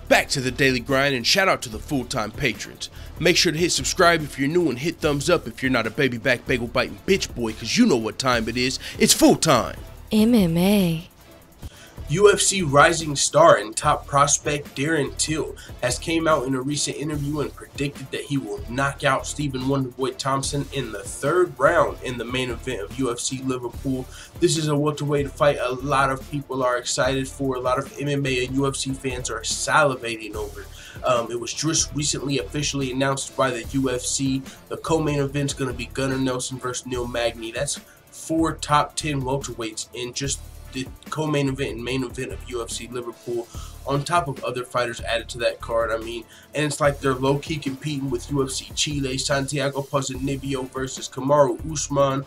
Back to the daily grind, and shout out to the full-time patrons. Make sure to hit subscribe if you're new and hit thumbs up if you're not a baby back bagel biting bitch boy, cause you know what time it is. It's full time. MMA. UFC rising star and top prospect Darren has came out in a recent interview and predicted that he will knock out Stephen Wonderboy Thompson in the third round in the main event of UFC Liverpool. This is a welterweight fight a lot of people are excited for, a lot of MMA and UFC fans are salivating over. It was just recently officially announced by the UFC. The co-main event's going to be Gunnar Nelson versus Neil Magny. That's 4 top 10 welterweights in just the co-main event and main event of UFC Liverpool, on top of other fighters added to that card. I mean, and it's like they're low-key competing with UFC Chile, Santiago Ponzinibbio versus Kamaru Usman,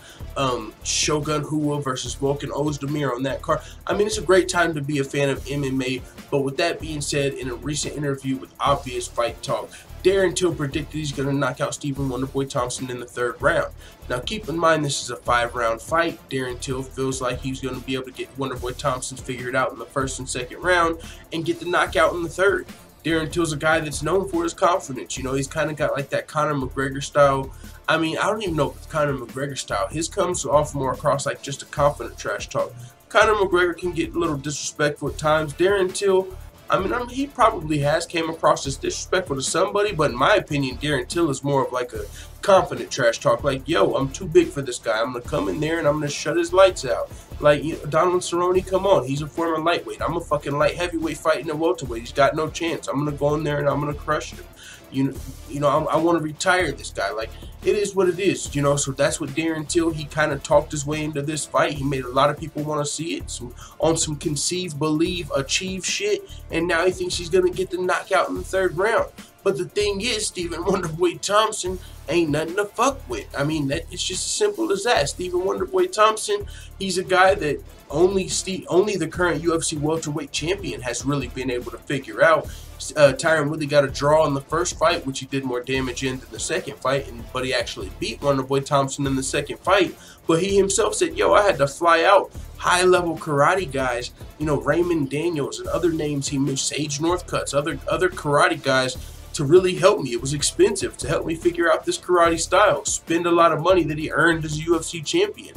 Shogun Rua versus Volkan Ozdemir on that card. I mean, it's a great time to be a fan of MMA, but with that being said, in a recent interview with Obvious Fight Talk, Darren predicted he's going to knock out Stephen Wonderboy Thompson in the third round. Now, keep in mind, this is a 5-round fight. Darren feels like he's going to be able to get Wonderboy Thompson figured out in the first and second round and get the knockout in the third. Darren a guy that's known for his confidence. You know, he's kind of got like that Conor McGregor style. I mean, I don't even know if it's Conor McGregor style. His comes off more across like just a confident trash talk. Conor McGregor can get a little disrespectful at times. Darren I mean, he probably has came across as disrespectful to somebody, but in my opinion, Darren is more of like a confident trash talk. Like, yo, I'm too big for this guy. I'm going to come in there and I'm going to shut his lights out. Like, you know, Donald Cerrone, come on. He's a former lightweight. I'm a fucking light heavyweight fighting a welterweight. He's got no chance. I'm going to go in there and I'm going to crush him. You know, I want to retire this guy. Like, it is what it is, you know. So that's what Darren he kind of talked his way into this fight. He made a lot of people want to see it. So on some conceive, believe, achieve shit. And now he thinks he's going to get the knockout in the third round. But the thing is, Stephen Wonderboy Thompson ain't nothing to fuck with. I mean, it's just as simple as that. Stephen Wonderboy Thompson, he's a guy that only the current UFC welterweight champion has really been able to figure out. Darren really got a draw in the first fight, which he did more damage in than the second fight, but he actually beat Wonderboy Thompson in the second fight. But he himself said, yo, I had to fly out high-level karate guys, you know, Raymond Daniels and other names he moved, Sage Northcutt's, other karate guys, to really help me. It was expensive to help me figure out this karate style, spend a lot of money that he earned as a UFC champion.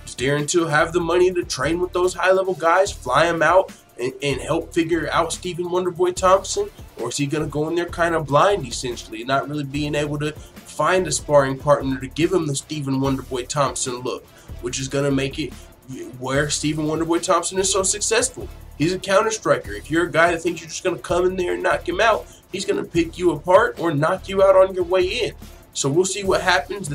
Does Darren have the money to train with those high-level guys, fly them out, and help figure out Stephen Wonderboy Thompson? Or is he going to go in there kind of blind, essentially, not really being able to find a sparring partner to give him the Stephen Wonderboy Thompson look, which is going to make it where Stephen Wonderboy Thompson is so successful? He's a counter striker. If you're a guy that thinks you're just going to come in there and knock him out, he's going to pick you apart or knock you out on your way in. So we'll see what happens.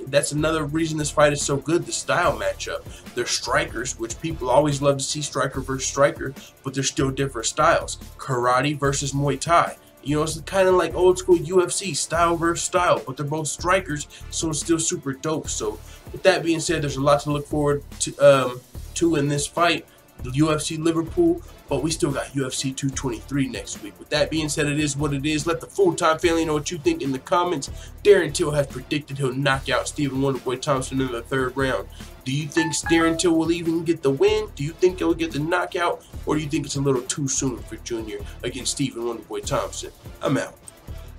That's another reason this fight is so good, the style matchup. They're strikers, which people always love to see striker versus striker, but they're still different styles. Karate versus Muay Thai. You know, it's kind of like old school UFC, style versus style, but they're both strikers, so it's still super dope. So with that being said, there's a lot to look forward to in this fight. The UFC Liverpool, but we still got UFC 223 next week. With that being said, it is what it is. Let the full-time family know what you think in the comments. Darren has predicted he'll knock out Stephen Wonderboy Thompson in the third round. Do you think Darren will even get the win? Do you think he'll get the knockout? Or do you think it's a little too soon for Junior against Stephen Wonderboy Thompson? I'm out.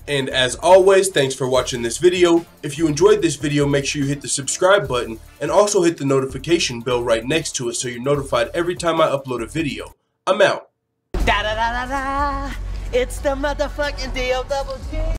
And as always, thanks for watching this video. If you enjoyed this video, make sure you hit the subscribe button and also hit the notification bell right next to it so you're notified every time I upload a video. I'm out. Da da da da da. It's the motherfucking DOG.